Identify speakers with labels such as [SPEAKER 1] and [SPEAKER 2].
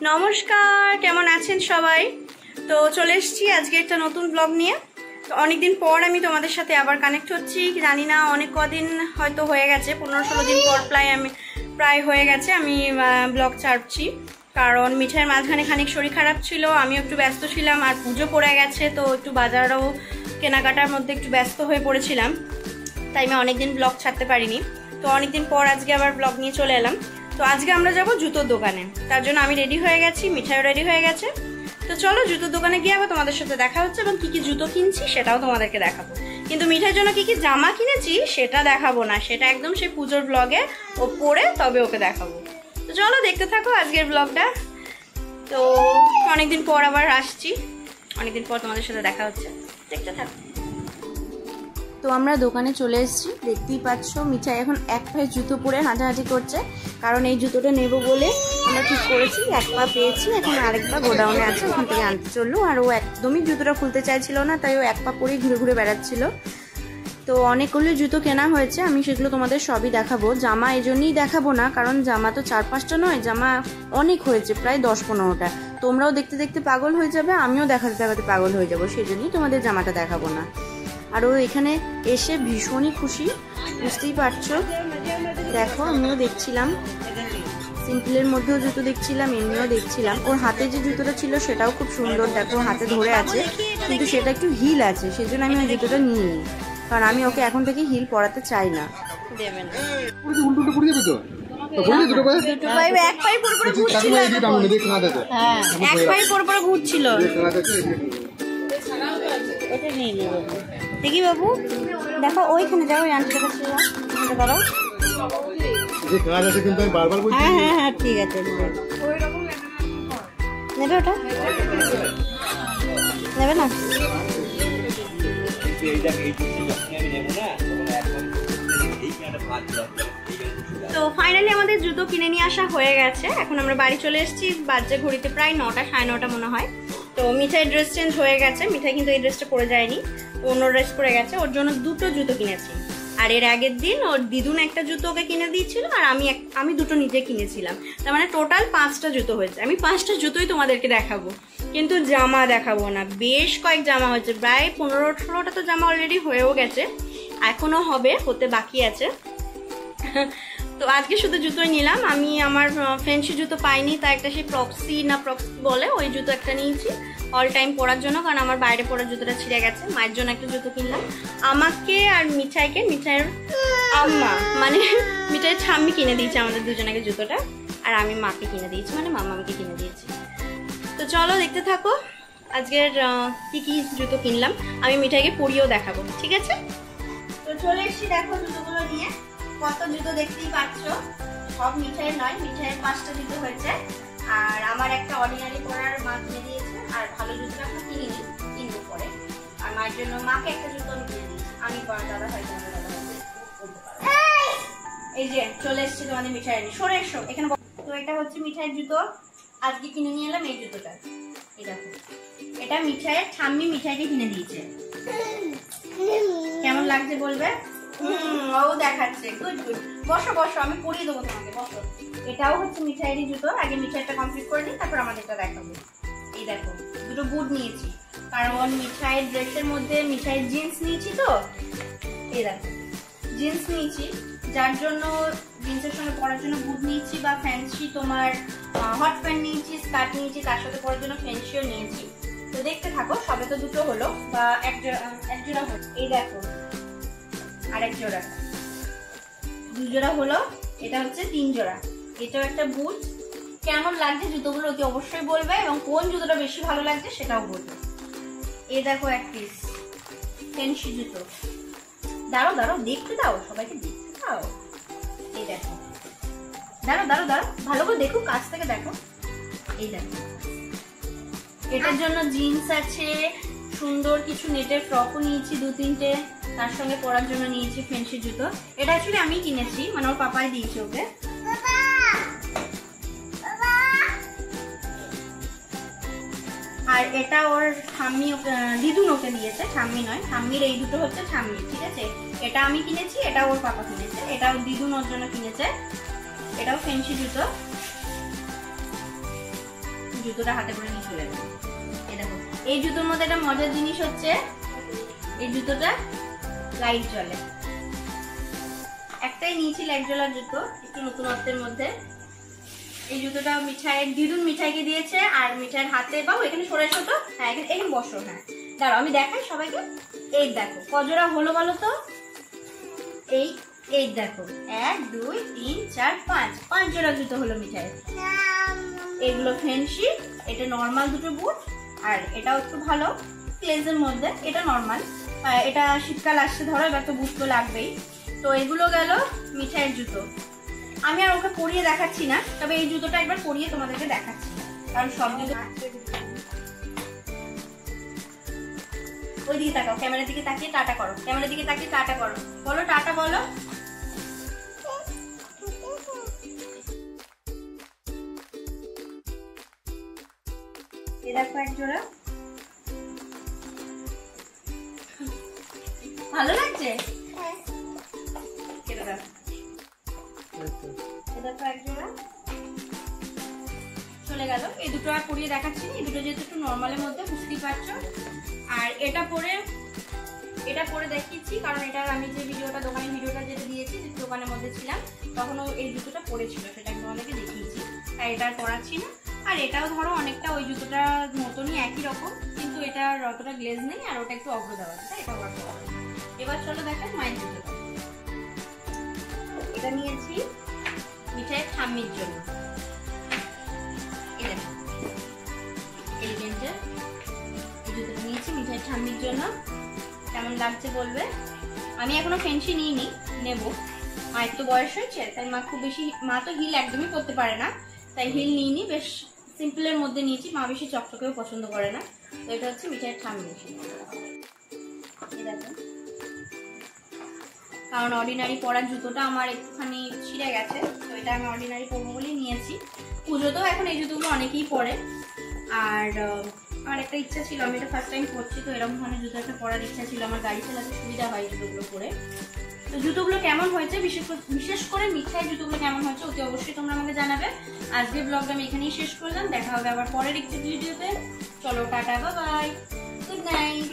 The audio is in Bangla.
[SPEAKER 1] নমস্কার, কেমন আছেন সবাই? তো চলে এসেছি আজকে একটা নতুন ব্লগ নিয়ে। তো অনেকদিন পর আমি তোমাদের সাথে আবার কানেক্ট হচ্ছি। জানি না অনেক কদিন হয়তো হয়ে গেছে, 15-16 দিন পর প্রায় হয়ে গেছে আমি ব্লগ ছাড়ছি। কারণ মিঠাইয়ের মাঝখানে খানিক শরীর খারাপ ছিল, আমিও একটু ব্যস্ত ছিলাম, আর পুজো পড়ে গেছে, তো একটু বাজারও কেনাকাটার মধ্যে একটু ব্যস্ত হয়ে পড়েছিলাম, তাই আমি অনেকদিন ব্লগ ছাড়তে পারিনি। তো অনেকদিন পর আজকে আবার ব্লগ নিয়ে চলে এলাম। তো আজকে আমরা যাব জুতোর দোকানে, তার জন্য আমি রেডি হয়ে গেছি, মিঠাইও রেডি হয়ে গেছে। তো চলো জুতোর দোকানে গিয়ে আবার তোমাদের সাথে দেখা হচ্ছে, এবং কি কি জুতো কিনছি সেটাও তোমাদেরকে দেখাবো। কিন্তু মিঠাইয়ের জন্য কি কি জামা কিনেছি সেটা দেখাবো না, সেটা একদম সেই পুজোর ব্লগে ও পরে তবে ওকে দেখাবো। তো চলো দেখতে থাকো আজকের ব্লগটা। তো অনেকদিন পর আবার আসছি, অনেকদিন পর তোমাদের সাথে দেখা হচ্ছে, দেখতে থাকো। তো আমরা দোকানে চলে এসেছি, দেখতেই পাচ্ছ মিঠাই এখন এক পায়ে জুতো পরে হাঁটাহাঁটি করছে, কারণ এই জুতোটা নেব বলে আমরা ঠিক করেছি। এক পা পেয়েছি, এখন আরেক পা গোডাউনে আছে, ওখান থেকে আনতে চললো। আর ও একদমই জুতোটা খুলতে চাইছিল না, তাই ও এক পা পরেই ঘুরে ঘুরে বেড়াচ্ছিল। তো অনেকগুলো জুতো কেনা হয়েছে, আমি সেগুলো তোমাদের সবই দেখাবো। জামা এই জন্যই দেখাবো না, কারণ জামা তো 4-5টা নয়, জামা অনেক হয়েছে, প্রায় 10-15টা। তোমরাও দেখতে দেখতে পাগল হয়ে যাবে, আমিও দেখাতে দেখাতে পাগল হয়ে যাবো, সেই জন্যই তোমাদের জামাটা দেখাবো না। আর ও এখানে এসে ভীষণই খুশি, বুঝতেই পারছো। দেখো আমিও দেখছিলাম, সিম্পলের মধ্যেও জুতো দেখছিলাম, এমনিও দেখছিলাম। ওর হাতে যে জুতোটা ছিল সেটাও খুব সুন্দর, দেখো হাতে ধরে আছে, কিন্তু সেটা একটু হিল আছে, সেই জন্য আমি ওই জুতোটা নিইনি, কারণ আমি ওকে এখন থেকে হিল পরাতে চাই না। ঘুরছিল দেখি বাবু, দেখো ওইখানে যাও, ওই আন্টির কাছে যাও, করো। হ্যাঁ হ্যাঁ হ্যাঁ ঠিক আছে, নেবে ওটা, নেবে না? তো ফাইনালি আমাদের জুতো কিনে নিয়ে আসা হয়ে গেছে, এখন আমরা বাড়ি চলে এসেছি। বাজে ঘড়িতে প্রায় 9টা, 9:30 মনে হয়। তো মিঠাই ড্রেস চেঞ্জ হয়ে গেছে, মিঠাই কিন্তু এই ড্রেসটা পরে যায়নি, অন্য ড্রেস পরে গেছে। ওর জন্য দুটো জুতো কিনেছি, আর এর আগের দিন ওর দিদুন একটা জুতো ওকে কিনে দিয়েছিল, আর আমি দুটো নিজে কিনেছিলাম। তার মানে টোটাল 5টা জুতো হয়েছে। আমি 5টা জুতোই তোমাদেরকে দেখাবো, কিন্তু জামা দেখাবো না। বেশ কয়েক জামা হয়েছে, প্রায় 15-16টা তো জামা অলরেডি হয়েও গেছে, এখনো হতে বাকি আছে। তো আজকে শুধু জুতোই নিলাম। আমি আমার ফ্যান্সি জুতো পাইনি, তাই একটা সেই প্রক্সি বলে ওই জুতো একটা নিয়েছি অল টাইম পরার জন্য, কারণ আমার বাইরে পরার জুতোটা ছিঁড়ে গেছে। মায়ের জন্য একটা জুতো কিনলাম, আমাকে আর মিঠাইয়ের আম্মা মানে মিঠাইয়ের ঠাম্মি কিনে দিয়েছে আমাদের দুজনকে জুতোটা, আর আমি মাকে কিনে দিয়েছি, মানে মামাকে কিনে দিয়েছি। তো চলো দেখতে থাকো আজকের কি কি জুতো কিনলাম, আমি মিঠাইকে পরিয়েও দেখাবো, ঠিক আছে? তো চলে এসছি, দেখো জুতোগুলো নিয়ে। কত জুতো দেখতেই পাচ্ছ, সব মিঠাইয়ের নয়, মিঠাইয়ের 5টা জুতো হয়েছে, আর আমার একটা অর্ডিনারি পরার মা কিনে দিয়েছে, আর ভালো জুতোটা আমরা কিনবো পরে। আর মায়ের জন্য মাকে একটা জুতো আমি কিনে দিয়েছি, আমি পরা দাদা হয় তোমাদের দাদা হয়। এই যে চলে এসছি তোমাদের মিঠাইয়ের, সরে এসো এখানে। তো এটা হচ্ছে মিঠাইয়ের জুতো, আজকে কিনে নিয়ে এলাম এই জুতোটা। এই দেখো, এটা মিঠাইয়ের ঠাম্মি মিঠাইকে কিনে দিয়েছে। কেমন লাগছে বলবে? ও দেখাচ্ছে, গুড গুড। বসো বসো, আমি পরিয়ে দেবো তোমাকে, বসো। এটাও হচ্ছে মিঠাইয়েরই জুতো, আগে মিঠাইটা কমপ্লিট করে নিই, তারপর আমাদেরটা দেখাবো। এই দেখো দুটো বুট নিয়েছি, কারণ মিঠাইয়ের ড্রেসের মধ্যে মিঠাইয়ের জিন্স নিয়েছি, তো এই দেখো জিন্স নিয়েছি, যার জন্য জিন্সের সঙ্গে পরার জন্য বুট নিয়েছি, বা ফ্যান্সি তোমার হট প্যান্ট নিয়েছি, স্কার্ট নিয়েছি, তার সাথে পরার জন্য ফ্যান্সিও নিয়েছি। তো দেখতে থাকো, সবে তো দুটো হলো, বা এক জোড়া হলো। এই দেখো আরেক জোড়া, 2 জোড়া হলো, এটা হচ্ছে 3 জোড়া। এটাও একটা বুট। কেমন লাগছে জুতোগুলো কি অবশ্যই বলবে, এবং কোন জুতোটা বেশি ভালো লাগছে সেটাও বলবে। এই দেখো এক পিস ফ্যান্সি জুতো, দাঁড়াও দাঁড়াও দেখতে দাও, সবাইকে দেখতে দাও। এই দেখো, দাঁড়াও দাঁড়াও দাঁড়াও, ভালো করে দেখো, কাছ থেকে দেখো। এই দেখো, এটার জন্য জিন্স আছে, সুন্দর কিছু নেটের ফ্রকও নিয়েছি 2-3টে, তার সঙ্গে পরার জন্য নিয়েছি ফ্যান্সি জুতো। এটা অ্যাকচুয়ালি আমি কিনেছি, মানে ওর পাপাই দিয়েছে ওকে। আর এটা ওর ঠাম্মি দিদুন ওকে দিয়েছে, ঠাম্মি নয়, ঠাম্মির এই দুটো হচ্ছে ঠাম্মি, ঠিক আছে? এটা আমি কিনেছি, এটা ওর পাপা কিনেছে, এটা ওর দিদুন ওর জন্য কিনেছে। এটাও ফ্যান্সি জুতো, জুতোটা হাতে করে নিয়ে চলে যাবো। এই দেখো, এই জুতোর মধ্যে একটা মজার জিনিস হচ্ছে এই জুতোটা লাইট জ্বলে। একটাই নিয়েছি লাইট জ্বলার জুতো, একটু নতুনত্বের মধ্যে। এই জুতোটা দিদুন মিঠাইকে দিয়েছে, আর মিঠাইয়ের হাতে বাবু এখানে সরে এসো তো, হ্যাঁ এখানে বসো, হ্যাঁ দাঁড়াও আমি দেখাই সবাইকে। এই দেখো কজোড়া হলো বলো তো, এই দেখো 1 2 3 4 5 জোড়া জুতো হলো মিঠাইয়ের। এগুলো ফ্যান্সি, এটা নর্মাল দুটো বুট, আর এটাও একটু ভালো ক্লেজের মধ্যে, এটা নর্মাল। এটা শীতকাল আসছে ধরো, এবার তো বুট তো লাগবেই। তো এগুলো গেল মিঠাইয়ের জুতো। আমি আর ওকে পরিয়ে দেখাচ্ছি না, তবে এই জুতোটা একবার পরিয়ে তোমাদেরকে দেখাচ্ছি, কারণ সব জুতো। ওই দিকে তাকাও, ক্যামেরার দিকে তাকিয়ে টাটা করো, ক্যামেরার দিকে তাকিয়ে টাটা করো, বলো টাটা বলো। এই দেখো এক জোড়া, ভালো লাগছে? কেটে দাও। এই দেখো এক জোড়া চলে গেল। এই দুটো আর পরিয়ে দেখাচ্ছি, এই দুটো যেহেতু একটু নর্মালের মধ্যে বুঝতেই পারছো। আর এটা পরে দেখিয়েছি, কারণ এটা আমি যে দোকানের ভিডিওটা যেটা দিয়েছি, যে দোকানের মধ্যে ছিলাম তখনও এই জুতোটা পরেছিল, সেটা আমি তোমাদেরকে দেখিয়েছি, তাই এটা আর পরাচ্ছি না। আর এটাও ধরো অনেকটা ওই জুতোটার মতনই একই রকম, কিন্তু এটার অতটা গ্লেজ নেই, আর ওটা একটু অগ্র দেওয়া আছে, এটা ওয়ার্ক করা। এবার চলো দেখেন মায়ের জুতোটা। এটা নিয়েছি মিঠাইয়ের ঠাম্মির জন্য। এই দেখো এলিগেন্টের এই জুতোটা নিয়েছি মিঠাইয়ের ঠাম্মির জন্য। কেমন লাগছে বলবে। আমি এখনো ফ্যান্সি নিইনি, নেবো। মায়ের তো বয়স হয়েছে, তাই মা তো হিল একদমই পরতে পারে না, তাই হিল নিইনি, বেশ সিম্পলের মধ্যে নিয়েছি। মা বেশি চকচকেও পছন্দ করে না। তো এটা হচ্ছে মিঠাইয়ের ঠাম্মি। কারণ অর্ডিনারি পরার জুতোটা আমার একটুখানি ছিঁড়ে গেছে, তো এটা আমি অর্ডিনারি পরবো বলেই নিয়েছি। পুজোতেও এখন এই জুতোগুলো অনেকেই পরে। আর আমার একটা ইচ্ছা ছিল, আমি এটা ফার্স্ট টাইম পরছি, তো এরকম ধরনের জুতো একটা পরার ইচ্ছা ছিল, আমার গাড়ি চালাতে সুবিধা হয় জুতোগুলো পরে। তো জুতোগুলো কেমন হয়েছে, বিশেষ করে মিঠাই জুতোগুলো কেমন হয়েছে অতি অবশ্যই তোমরা আমাকে জানাবে। আজকের ব্লগটা আমি এখানেই শেষ করলাম, দেখা হবে আবার পরের একটি ভিডিওতে। চলো tata, bye bye, good night.